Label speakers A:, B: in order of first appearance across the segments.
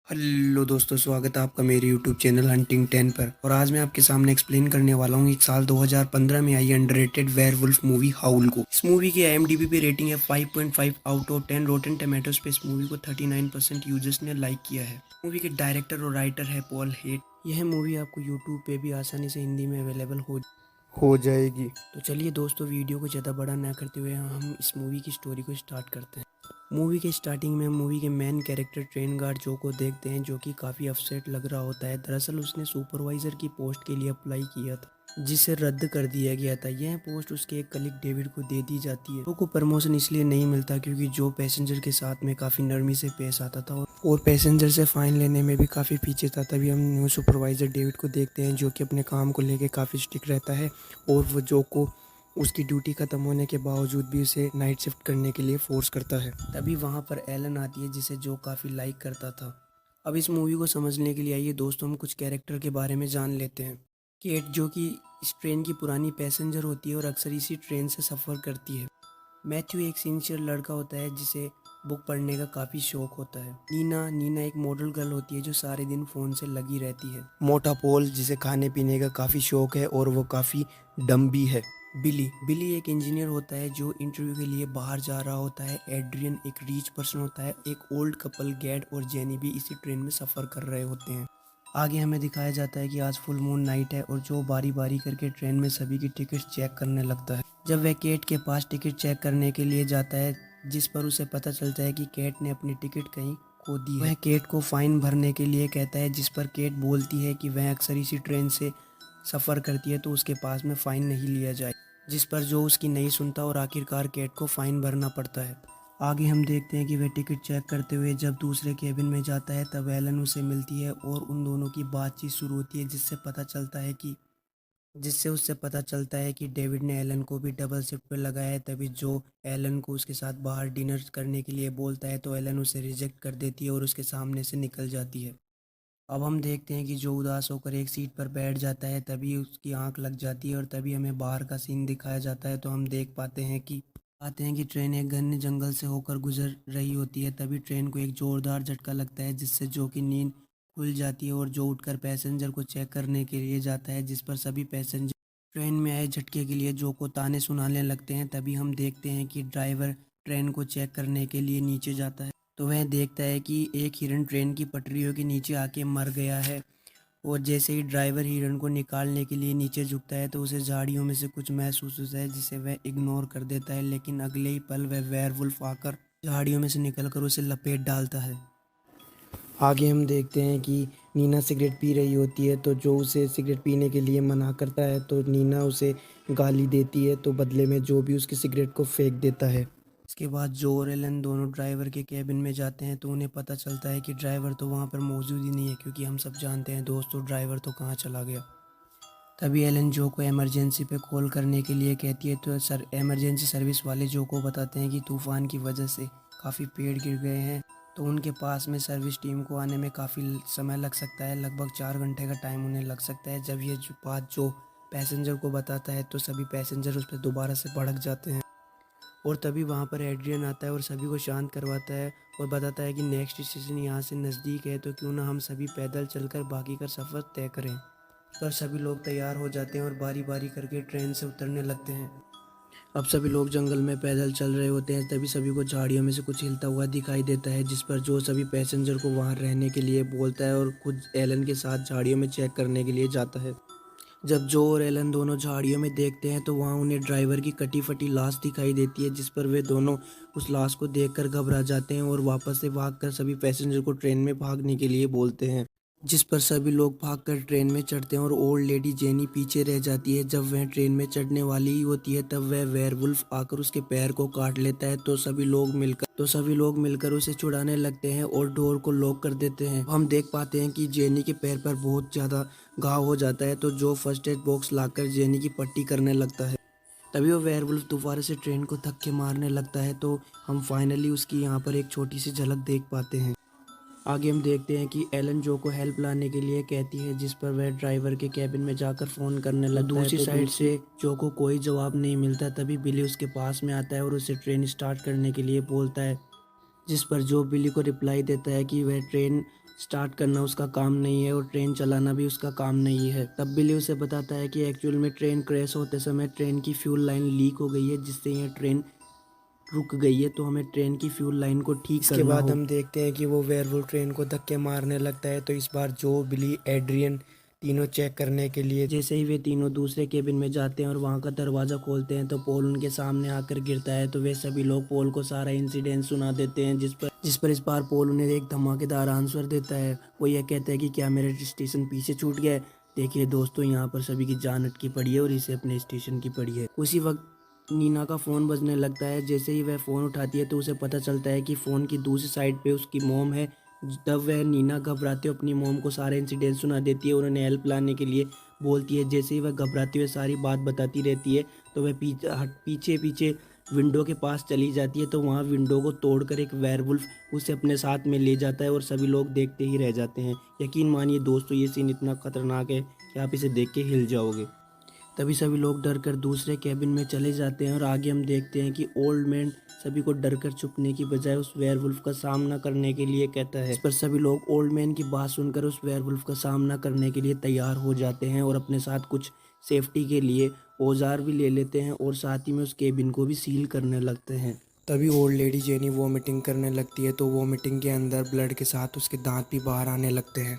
A: Hello दोस्तों, स्वागत है आपका मेरे यूट्यूब चैनल हंटिंग 10 पर। और आज मैं आपके सामने एक्सप्लेन करने वाला हूँ एक साल 2015 में आई अंडररेटेड वेयरवुल्फ मूवी हाउल को। इस मूवी की आईएमडीबी पे रेटिंग है 5.5 आउट ऑफ 10। रोटेन टोमेटोज पे इस मूवी को 39% यूजर्स ने लाइक किया है। मूवी के डायरेक्टर और राइटर है पॉल हेट। यह मूवी आपको यूट्यूब पे भी आसानी से हिंदी में अवेलेबल हो जाएगी। तो चलिए दोस्तों, वीडियो को ज़्यादा बड़ा ना करते हुए हम इस मूवी की स्टोरी को स्टार्ट करते हैं। मूवी के स्टार्टिंग में मूवी के मेन कैरेक्टर ट्रेन गार्ड जो को देखते हैं, जो कि काफ़ी अपसेट लग रहा होता है। दरअसल उसने सुपरवाइज़र की पोस्ट के लिए अप्लाई किया था, जिसे रद्द कर दिया गया था। यह पोस्ट उसके एक कलीग डेविड को दे दी जाती है। जो को प्रमोशन इसलिए नहीं मिलता क्योंकि जो पैसेंजर के साथ में काफ़ी नरमी से पेश आता था और पैसेंजर से फ़ाइन लेने में भी काफ़ी पीछे था। तभी हम न्यू सुपरवाइज़र डेविड को देखते हैं, जो कि अपने काम को लेकर काफ़ी स्ट्रिक्ट रहता है और वो जो को उसकी ड्यूटी ख़त्म होने के बावजूद भी उसे नाइट शिफ्ट करने के लिए फोर्स करता है। तभी वहाँ पर एलन आती है, जिसे जो काफ़ी लाइक करता था। अब इस मूवी को समझने के लिए आइए दोस्तों हम कुछ कैरेक्टर के बारे में जान लेते हैं। केट, जो कि इस ट्रेन की पुरानी पैसेंजर होती है और अक्सर इसी ट्रेन से सफ़र करती है। मैथ्यू एक सिंसियर लड़का होता है जिसे बुक पढ़ने का काफ़ी शौक होता है। नीना नीना एक मॉडल गर्ल होती है जो सारे दिन फ़ोन से लगी रहती है। मोटा पोल, जिसे खाने पीने का काफ़ी शौक है और वो काफ़ी डम भी है। बिली बिली एक इंजीनियर होता है जो इंटरव्यू के लिए बाहर जा रहा होता है। एड्रियन एक रीच पर्सन होता है। एक ओल्ड कपल गैड और जेनी भी इसी ट्रेन में सफ़र कर रहे होते हैं। आगे हमें दिखाया जाता है कि आज फुल मून नाइट है और जो बारी बारी करके ट्रेन में सभी की टिकट चेक करने लगता है। जब वह केट के पास टिकट चेक करने के लिए जाता है, जिस पर उसे पता चलता है कि केट ने अपनी टिकट कहीं खो दी है। वह केट को फाइन भरने के लिए कहता है, जिस पर केट बोलती है कि वह अक्सर इसी ट्रेन से सफ़र करती है तो उसके पास में फ़ाइन नहीं लिया जाए, जिस पर जो उसकी नहीं सुनता और आखिरकार केट को फ़ाइन भरना पड़ता है। आगे हम देखते हैं कि वह टिकट चेक करते हुए जब दूसरे केबिन में जाता है तब एलन उसे मिलती है और उन दोनों की बातचीत शुरू होती है, जिससे उससे पता चलता है कि डेविड ने एलन को भी डबल शिफ्ट पर लगाया है। तभी जो एलन को उसके साथ बाहर डिनर करने के लिए बोलता है तो एलन उसे रिजेक्ट कर देती है और उसके सामने से निकल जाती है। अब हम देखते हैं कि जो उदास होकर एक सीट पर बैठ जाता है, तभी उसकी आंख लग जाती है और तभी हमें बाहर का सीन दिखाया जाता है। तो हम देख पाते हैं कि ट्रेन एक घने जंगल से होकर गुजर रही होती है। तभी ट्रेन को एक जोरदार झटका लगता है, जिससे जो की नींद खुल जाती है और जो उठकर पैसेंजर को चेक करने के लिए जाता है, जिस पर सभी पैसेंजर ट्रेन में आए झटके के लिए जो को ताने सुनाने लगते हैं। तभी हम देखते हैं कि ड्राइवर ट्रेन को चेक करने के लिए नीचे जाता है, तो वह देखता है कि एक हिरन ट्रेन की पटरियों के नीचे आके मर गया है। और जैसे ही ड्राइवर हिरन को निकालने के लिए नीचे झुकता है तो उसे झाड़ियों में से कुछ महसूस होता है, जिसे वह इग्नोर कर देता है। लेकिन अगले ही पल वह वेयरवुल्फ आकर झाड़ियों में से निकलकर उसे लपेट डालता है। आगे हम देखते हैं कि नीना सिगरेट पी रही होती है, तो जो उसे सिगरेट पीने के लिए मना करता है तो नीना उसे गाली देती है, तो बदले में जो भी उसकी सिगरेट को फेंक देता है। इसके बाद जो और एलन दोनों ड्राइवर के केबिन में जाते हैं तो उन्हें पता चलता है कि ड्राइवर तो वहाँ पर मौजूद ही नहीं है, क्योंकि हम सब जानते हैं दोस्तों ड्राइवर तो कहाँ चला गया। तभी एलन जो को इमरजेंसी पे कॉल करने के लिए कहती है, तो सर इमरजेंसी सर्विस वाले जो को बताते हैं कि तूफ़ान की वजह से काफ़ी पेड़ गिर गए हैं, तो उनके पास में सर्विस टीम को आने में काफ़ी समय लग सकता है। लगभग 4 घंटे का टाइम उन्हें लग सकता है। जब ये बात जो पैसेंजर को बताता है तो सभी पैसेंजर उस पर दोबारा से भड़क जाते हैं। और तभी वहाँ पर एड्रियन आता है और सभी को शांत करवाता है और बताता है कि नेक्स्ट स्टेशन यहाँ से नज़दीक है, तो क्यों ना हम सभी पैदल चलकर बाकी का सफ़र तय करें। पर सभी लोग तैयार हो जाते हैं और बारी बारी करके ट्रेन से उतरने लगते हैं। अब सभी लोग जंगल में पैदल चल रहे होते हैं, तभी सभी को झाड़ियों में से कुछ हिलता हुआ दिखाई देता है, जिस पर जो सभी पैसेंजर को वहाँ रहने के लिए बोलता है और खुद एलन के साथ झाड़ियों में चेक करने के लिए जाता है। जब जो और एलन दोनों झाड़ियों में देखते हैं तो वहाँ उन्हें ड्राइवर की कटी फटी लाश दिखाई देती है, जिस पर वे दोनों उस लाश को देखकर घबरा जाते हैं और वापस से भागकर सभी पैसेंजर को ट्रेन में भागने के लिए बोलते हैं, जिस पर सभी लोग भागकर ट्रेन में चढ़ते हैं और ओल्ड लेडी जेनी पीछे रह जाती है। जब वह ट्रेन में चढ़ने वाली ही होती है तब वह वेयरवुल्फ आकर उसके पैर को काट लेता है, तो सभी लोग मिलकर उसे छुड़ाने लगते हैं और डोर को लॉक कर देते हैं। हम देख पाते हैं कि जेनी के पैर पर बहुत ज़्यादा घाव हो जाता है, तो जो फर्स्ट एड बॉक्स लाकर जेनी की पट्टी करने लगता है। तभी वो वेयरवुल्फ दोबारा से ट्रेन को धक्के मारने लगता है, तो हम फाइनली उसकी यहाँ पर एक छोटी सी झलक देख पाते हैं। आगे हम देखते हैं कि एलन जो को हेल्प लाने के लिए कहती है, जिस पर वह ड्राइवर के कैबिन में जाकर फ़ोन करने लगता है। दूसरी साइड से जो को कोई जवाब नहीं मिलता। तभी बिली उसके पास में आता है और उसे ट्रेन स्टार्ट करने के लिए बोलता है, जिस पर जो बिली को रिप्लाई देता है कि वह ट्रेन स्टार्ट करना उसका काम नहीं है और ट्रेन चलाना भी उसका काम नहीं है। तब बिली उसे बताता है कि एक्चुअल में ट्रेन क्रैश होते समय ट्रेन की फ्यूल लाइन लीक हो गई है, जिससे यह ट्रेन रुक गई है, तो हमें ट्रेन की फ्यूल लाइन को ठीक करना हो। इसके बाद हम देखते हैं कि वो वेयरवुल्फ ट्रेन को धक्के मारने लगता है। तो इस बार जो, बिली, एड्रियन तीनों चेक करने के लिए, जैसे ही वे तीनों दूसरे केबिन में जाते हैं और वहाँ का दरवाज़ा खोलते हैं तो पॉल उनके सामने आकर गिरता है। तो वे सभी लोग पॉल को सारा इंसिडेंट सुना देते हैं, जिस पर इस बार पॉल उन्हें एक धमाकेदार आंसर देता है। वो यह कहता है कि क्या मेरा स्टेशन पीछे छूट गया है? देखिए दोस्तों, यहाँ पर सभी की जान अटकी पड़ी है और इसे अपने स्टेशन की पड़ी है। उसी वक्त नीना का फ़ोन बजने लगता है। जैसे ही वह फ़ोन उठाती है तो उसे पता चलता है कि फ़ोन की दूसरी साइड पे उसकी मॉम है। तब वह नीना घबराते हुए अपनी मॉम को सारे इंसिडेंट सुना देती है और उन्हें हेल्प लाने के लिए बोलती है। जैसे ही वह घबराते हुए सारी बात बताती रहती है तो वह पीछे पीछे विंडो के पास चली जाती है। तो वहाँ विंडो को तोड़कर एक वेयरवुल्फ उसे अपने साथ में ले जाता है और सभी लोग देखते ही रह जाते हैं। यकीन मानिए दोस्तों, ये सीन इतना ख़तरनाक है कि आप इसे देख के हिल जाओगे। तभी सभी लोग डर कर दूसरे कैबिन में चले जाते हैं और आगे हम देखते हैं कि ओल्ड मैन सभी को डर कर छुपने की बजाय उस वेयरवुल्फ का सामना करने के लिए कहता है। इस पर सभी लोग ओल्ड मैन की बात सुनकर उस वेयरवुल्फ का सामना करने के लिए तैयार हो जाते हैं और अपने साथ कुछ सेफ्टी के लिए औजार भी ले लेते हैं और साथ ही में उस केबिन को भी सील करने लगते हैं। तभी ओल्ड लेडी जेनी वॉमिटिंग करने लगती है। तो वॉमिटिंग के अंदर ब्लड के साथ उसके दांत भी बाहर आने लगते हैं।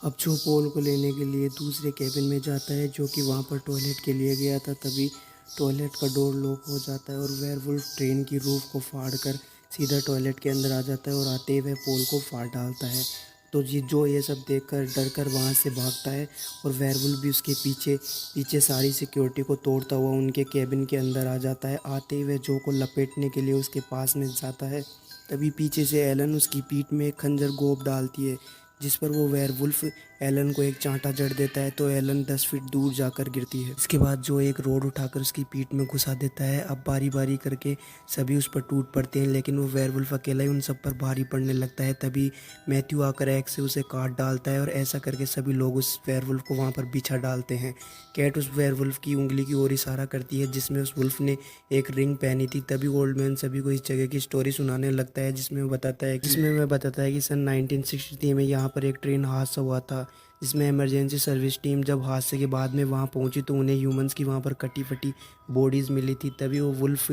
A: अब जो पॉल को लेने के लिए दूसरे केबिन में जाता है, जो कि वहाँ पर टॉयलेट के लिए गया था, तभी टॉयलेट का डोर लॉक हो जाता है और वेयरवुल्फ ट्रेन की रूफ को फाड़कर सीधा टॉयलेट के अंदर आ जाता है और आते हुए पॉल को फाड़ डालता है। तो ये सब देखकर डर कर वहाँ से भागता है और वेयरवुल्फ भी उसके पीछे पीछे सारी सिक्योरिटी को तोड़ता हुआ उनके केबिन के अंदर आ जाता है। आते हुए जो को लपेटने के लिए उसके पास में जाता है, तभी पीछे से एलन उसकी पीठ में एक खंजर गोप डालती है, जिस पर वो वेयरवुल्फ एलन को एक चांटा जड़ देता है। तो एलन 10 फीट दूर जाकर गिरती है। इसके बाद जो एक रोड उठाकर उसकी पीठ में घुसा देता है। अब बारी बारी करके सभी उस पर टूट पड़ते हैं, लेकिन वो वेयरवुल्फ अकेला ही उन सब पर भारी पड़ने लगता है। तभी मैथ्यू आकर एक्स से उसे काट डालता है और ऐसा करके सभी लोग उस वेयरवुल्फ को वहाँ पर बिछा डालते हैं। कैट उस वेयरवुल्फ की उंगली की ओर इशारा करती है, जिसमें उस वुल्फ ने एक रिंग पहनी थी। तभी ओल्ड मैन सभी को इस जगह की स्टोरी सुनाने लगता है, जिसमें वह बताता है कि सन 1963 में यहाँ पर एक ट्रेन हादसा हुआ था, जिसमें इमरजेंसी सर्विस टीम जब हादसे के बाद में वहाँ पहुँची तो उन्हें ह्यूमंस की वहाँ पर कटी फटी बॉडीज़ मिली थी। तभी वो वुल्फ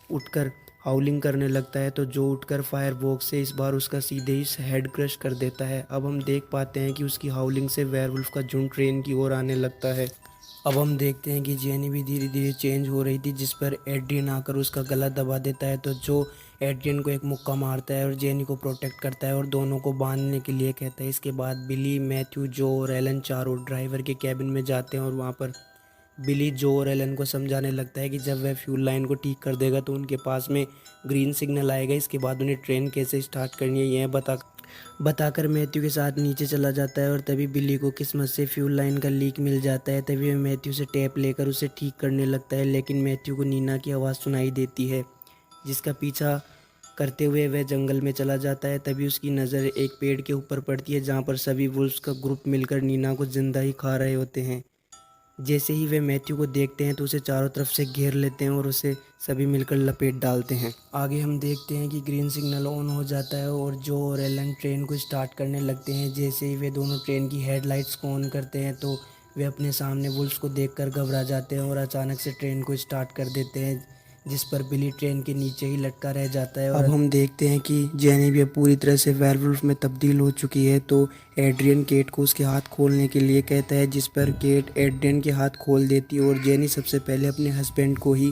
A: उठकर हाउलिंग करने लगता है। तो जो उठकर फायर बॉक्स से इस बार उसका सीधे ही हेड क्रश कर देता है। अब हम देख पाते हैं कि उसकी हाउलिंग से वेयरवुल्फ का झुंड ट्रेन की ओर आने लगता है। अब हम देखते हैं कि जेनी भी धीरे धीरे चेंज हो रही थी, जिस पर एड्रियन आकर उसका गला दबा देता है। तो जो एड्रियन को एक मुक्का मारता है और जेनी को प्रोटेक्ट करता है और दोनों को बांधने के लिए कहता है। इसके बाद बिली, मैथ्यू, जो और एलन चारों ड्राइवर के कैबिन में जाते हैं और वहाँ पर बिली जो और एलन को समझाने लगता है कि जब वह फ्यूल लाइन को ठीक कर देगा तो उनके पास में ग्रीन सिग्नल आएगा। इसके बाद उन्हें ट्रेन कैसे स्टार्ट करनी है यह बताकर मैथ्यू के साथ नीचे चला जाता है। और तभी बिली को किस्मत से फ्यूल लाइन का लीक मिल जाता है। तभी वह मैथ्यू से टेप लेकर उसे ठीक करने लगता है, लेकिन मैथ्यू को नीना की आवाज़ सुनाई देती है, जिसका पीछा करते हुए वह जंगल में चला जाता है। तभी उसकी नज़र एक पेड़ के ऊपर पड़ती है, जहाँ पर सभी वुल्फ्स का ग्रुप मिलकर नीना को जिंदा ही खा रहे होते हैं। जैसे ही वे मैथ्यू को देखते हैं तो उसे चारों तरफ से घेर लेते हैं और उसे सभी मिलकर लपेट डालते हैं। आगे हम देखते हैं कि ग्रीन सिग्नल ऑन हो जाता है और जो और एलन ट्रेन को स्टार्ट करने लगते हैं। जैसे ही वे दोनों ट्रेन की हेडलाइट्स को ऑन करते हैं तो वे अपने सामने वुल्फ्स को देखकर घबरा जाते हैं और अचानक से ट्रेन को स्टार्ट कर देते हैं, जिस पर बिली ट्रेन के नीचे ही लटका रह जाता है। और अब हम देखते हैं कि जेनी भी अब पूरी तरह से वेयरवुल्फ में तब्दील हो चुकी है। तो एड्रियन केट को उसके हाथ खोलने के लिए कहता है, जिस पर केट एड्रियन के हाथ खोल देती है और जेनी सबसे पहले अपने हस्बैंड को ही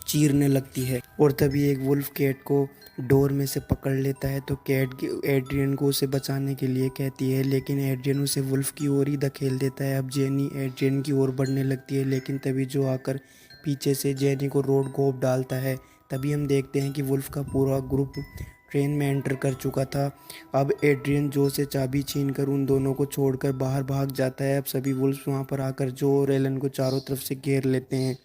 A: चीरने लगती है। और तभी एक वुल्फ केट को डोर में से पकड़ लेता है। तो कैट एड्रियन को उसे बचाने के लिए कहती है, लेकिन एड्रियन उसे वुल्फ की ओर ही धकेल देता है। अब जेनी एड्रियन की ओर बढ़ने लगती है, लेकिन तभी जो आकर पीछे से जेनी को रोड गोप डालता है। तभी हम देखते हैं कि वुल्फ का पूरा ग्रुप ट्रेन में एंटर कर चुका था। अब एड्रियन जो से चाबी छीनकर उन दोनों को छोड़कर बाहर भाग जाता है। अब सभी वुल्फ्स वहां पर आकर जो और एलन को चारों तरफ से घेर लेते हैं,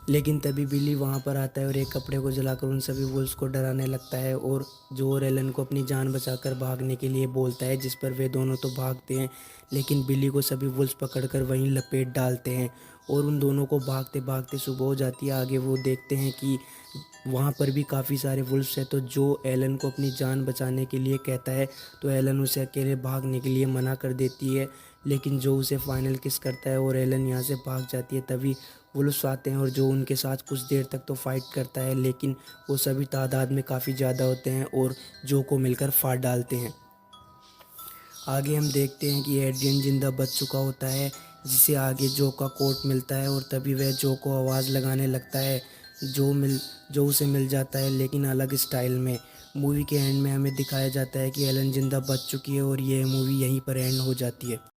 A: लेकिन तभी बिली वहां पर आता है और एक कपड़े को जलाकर उन सभी वुल्फ्स को डराने लगता है और जो और एलन को अपनी जान बचाकर भागने के लिए बोलता है, जिस पर वे दोनों तो भागते हैं, लेकिन बिली को सभी वुल्फ्स पकड़कर वहीं लपेट डालते हैं और उन दोनों को भागते भागते सुबह हो जाती है। आगे वो देखते हैं कि वहाँ पर भी काफ़ी सारे वुल्फ्स हैं, तो जो एलन को अपनी जान बचाने के लिए कहता है, तो एलन उसे अकेले भागने के लिए मना कर देती है। लेकिन जो उसे फाइनल किस करता है और एलन यहाँ से भाग जाती है। तभी वुल्फ्स आते हैं और जो उनके साथ कुछ देर तक तो फाइट करता है, लेकिन वो सभी तादाद में काफ़ी ज़्यादा होते हैं और जो को मिलकर फाड़ डालते हैं। आगे हम देखते हैं कि एड्रियन जिंदा बच चुका होता है, जिसे आगे जो का कोट मिलता है, और तभी वह जो को आवाज़ लगाने लगता है। जो उसे मिल जाता है, लेकिन अलग स्टाइल में। मूवी के एंड में हमें दिखाया जाता है कि एलन जिंदा बच चुकी है और यह मूवी यहीं पर एंड हो जाती है।